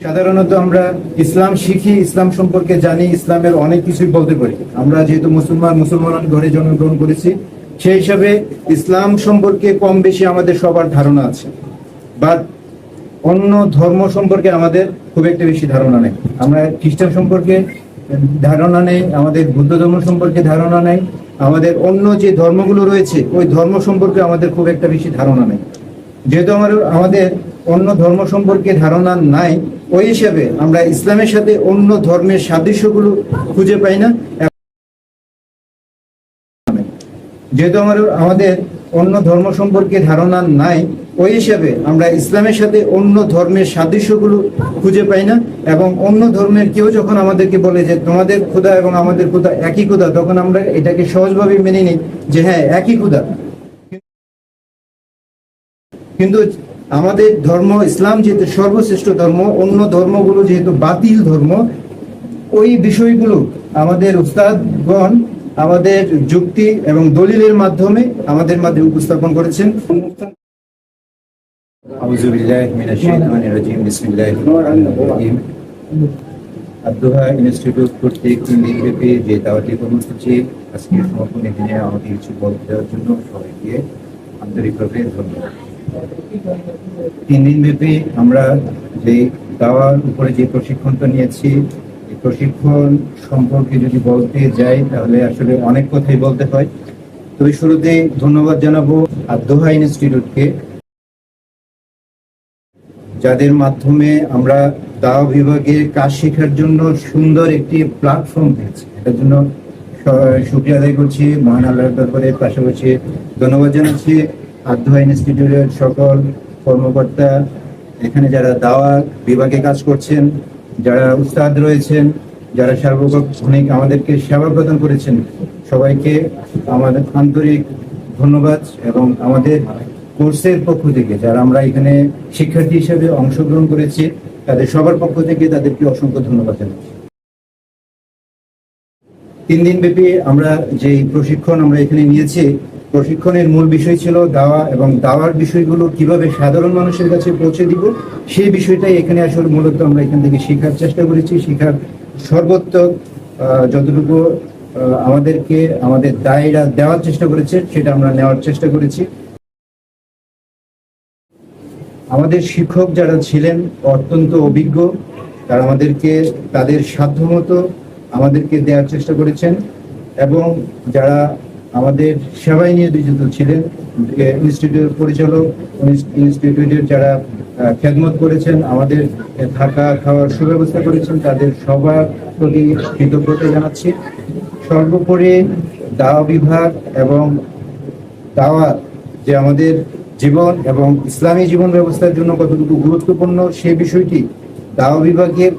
সাধারণত আমরা ইসলাম শিখি, ইসলাম সম্পর্কে জানি, ইসলামের অনেক কিছুই বলতে পারি। আমরা যেহেতু মুসলমান ঘরে জন্মগ্রহণ করেছি, সেই হিসাবে ইসলাম সম্পর্কে কম বেশি আমাদের সবার ধারণা আছে। বাট অন্য ধর্ম সম্পর্কে আমাদের খুব একটা বেশি ধারণা নেই। আমরা খ্রিস্টান সম্পর্কে ধারণা নেই, আমাদের বুদ্ধ ধর্ম সম্পর্কে ধারণা নেই, আমাদের অন্য যে ধর্মগুলো রয়েছে ওই ধর্ম সম্পর্কে আমাদের খুব একটা বেশি ধারণা নেই। যেহেতু আমাদের অন্য ধর্ম সম্পর্কে ধারণা নাই, ওই হিসাবে আমরা ইসলামের সাথে অন্য ধর্মের সাদৃশ্যগুলো খুঁজে পাই না। যেহেতু আমাদের অন্য ধর্ম সম্পর্কে ধারণা নাই, ওই হিসাবে আমরা ইসলামের সাথে অন্য ধর্মের সাদৃশ্যগুলো খুঁজে পাই না। এবং অন্য ধর্মের কেউ যখন আমাদেরকে বলে যে তোমাদের খোদা এবং আমাদের খোদা একই খোদা, তখন আমরা এটাকে সহজভাবে মেনে নিই যে হ্যাঁ একই খোদা। কিন্তু আমাদের ধর্ম ইসলাম যেহেতু সর্বশ্রেষ্ঠ ধর্ম, অন্য ধর্মগুলো যেহেতু বাতিল ধর্ম, ওই বিষয়গুলো আমাদের উস্তাদগণ আমাদের যুক্তি এবং দলিলের মাধ্যমে আমাদের মাঝে উপস্থাপন করেছেন। আব্দুহা ইনস্টিটিউট কর্তৃক 3 দিনব্যাপী যে দাওয়াতি কর্মসূচি আজকে সমাপনী দিনে আমাকে কিছু বক্তব্য দেওয়ার জন্য সবাইকে আন্তরিকভাবে ধন্যবাদ। 3 দিনব্যাপী আমরা যে দাওয়ার উপরে যে প্রশিক্ষণটা নিয়েছি, এই প্রশিক্ষণ সম্পর্কে যদি বলতে যাই তাহলে আসলে অনেক কথাই বলতে হয়। তবে শুরুতেই ধন্যবাদ জানাবো আব্দুহা ইনস্টিটিউটকে, যাদের মাধ্যমে আমরা দাওয়া বিভাগে কাজ শেখার জন্য সুন্দর একটি প্ল্যাটফর্ম পেয়েছি। এটার জন্য শুকরিয়া আদায় করছি মহান আল্লাহর দরবারে। পাশাপাশি ধন্যবাদ জানাচ্ছি আব্দুহা ইনস্টিটিউটের সকল কর্মকর্তা, এখানে যারা দাওয়া বিভাগে কাজ করছেন, যারা উস্তাদ রয়েছেন, যারা সার্বক্ষণিক আমাদেরকে সেবা প্রদান করেছেন, সবাইকে আমাদের আন্তরিক ধন্যবাদ। এবং আমাদের কোর্সের পক্ষ থেকে যারা আমরা এখানে শিক্ষার্থী হিসেবে অংশগ্রহণ করেছি, তাদের সবার পক্ষ থেকে তাদেরকে অসংখ্য ধন্যবাদ জানাচ্ছি। 3 দিনব্যাপী আমরা যে প্রশিক্ষণ আমরা এখানে নিয়েছি, প্রশিক্ষণের মূল বিষয় ছিল দাওয়া, এবং দাওয়ার বিষয়গুলো কিভাবে সাধারণ মানুষের কাছে পৌঁছে দিব সেই বিষয়টাই এখানে আসলে মূলত আমরা এখান থেকে শেখার চেষ্টা করেছি। শেখার সর্বোত্তম যতটুকু আমাদেরকে আমাদের দায়রা দেওয়ার চেষ্টা করেছে সেটা আমরা নেওয়ার চেষ্টা করেছি। আমাদের শিক্ষক যারা ছিলেন অত্যন্ত অভিজ্ঞ, তারা আমাদেরকে তাদের সাধ্যমতো আমাদেরকে দেওয়ার চেষ্টা করেছেন। এবং যারা আমাদের সেবায় নিয়োজিত ছিলেন, ইনস্টিটিউটের পরিচালক, ইনস্টিটিউটের যারা খেদমত করেছেন, আমাদের থাকা খাওয়ার সুব্যবস্থা করেছেন, তাদের সবার প্রতি কৃতজ্ঞতা জানাচ্ছি। সর্বোপরি দাওয়া বিভাগ এবং দাওয়া যে আমাদের জীবন এবং ইসলামী জীবন ব্যবস্থার জন্য কতটুকু গুরুত্বপূর্ণ সেই বিষয়টি দাওয়া বিভাগের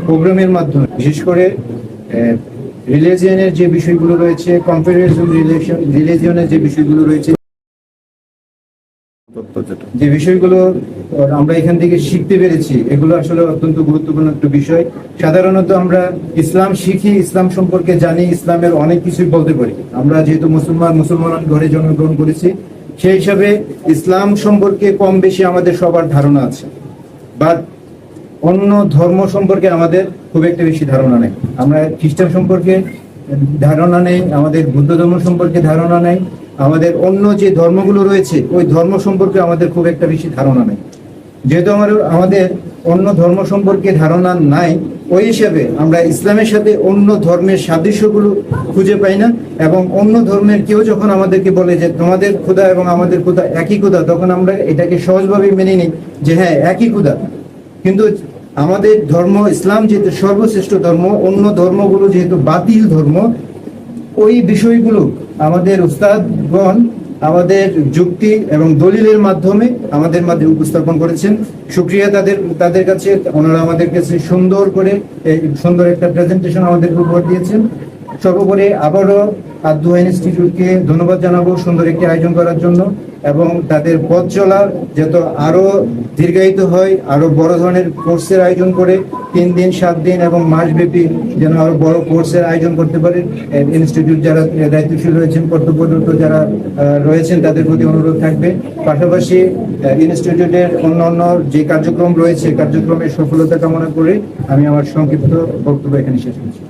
প্রোগ্রামের মাধ্যমে, বিশেষ করে রিলিজিয়নের যে বিষয়গুলো রয়েছে, কম্পারিজন রিলিজিয়নের যে বিষয়গুলো রয়েছে, যে বিষয়গুলো আমরা এখান থেকে শিখতে পেরেছি, এগুলো আসলে অত্যন্ত গুরুত্বপূর্ণ একটা বিষয়। সাধারণত আমরা ইসলাম শিখি, ইসলাম সম্পর্কে জানি, ইসলামের অনেক কিছুই বলতে পারি। আমরা যেহেতু মুসলমান ঘরে জন্মগ্রহণ করেছি, সেই হিসাবে ইসলাম সম্পর্কে কম বেশি আমাদের সবার ধারণা আছে। বাট অন্য ধর্ম সম্পর্কে আমাদের খুব একটা বেশি ধারণা নেই। আমরা খ্রিস্টান সম্পর্কে ধারণা নেই, আমাদের বুদ্ধ ধর্ম সম্পর্কে ধারণা নেই, আমাদের অন্য যে ধর্মগুলো রয়েছে ওই ধর্ম সম্পর্কে আমাদের খুব একটা বেশি ধারণা নেই। যেহেতু আমাদের অন্য ধর্ম সম্পর্কে ধারণা নাই, ওই হিসাবে আমরা ইসলামের সাথে অন্য ধর্মের সাদৃশ্যগুলো খুঁজে পাই না। এবং অন্য ধর্মের কেউ যখন আমাদেরকে বলে যে তোমাদের খোদা এবং আমাদের খোদা একই খোদা, তখন আমরা এটাকে সহজভাবে মেনে নিই যে হ্যাঁ একই খোদা। কিন্তু আমাদের ধর্ম ইসলাম যেহেতু সর্বশ্রেষ্ঠ ধর্ম, অন্য ধর্মগুলো যেহেতু বাতিল ধর্ম, ওই বিষয়গুলো আমাদের উস্তাদগণ আমাদের যুক্তি এবং দলিলের মাধ্যমে আমাদের মাঝে উপস্থাপন করেছেন। শুকরিয়া তাদের কাছে। ওনারা আমাদের কাছে সুন্দর একটা প্রেজেন্টেশন আমাদেরকে উপহার দিয়েছেন। সর্বোপরি আবারও আব্দুহা ইনস্টিটিউটকে ধন্যবাদ জানাবো সুন্দর একটি আয়োজন করার জন্য। এবং তাদের পথ চলা যত আরো দীর্ঘায়িত হয়, আরো বড় ধরনের কোর্সের আয়োজন করে 3 দিন 7 দিন এবং মাসব্যাপী যেন আরো বড় কোর্সের আয়োজন করতে পারে। ইনস্টিটিউট যারা দায়িত্বশীল রয়েছেন, কর্তব্যরত যারা রয়েছেন, তাদের প্রতি অনুরোধ থাকবে। পাশাপাশি ইনস্টিটিউটের অন্যান্য যে কার্যক্রম রয়েছে, কার্যক্রমের সফলতা কামনা করে আমি আমার সংক্ষিপ্ত বক্তব্য এখানে শেষ করছি।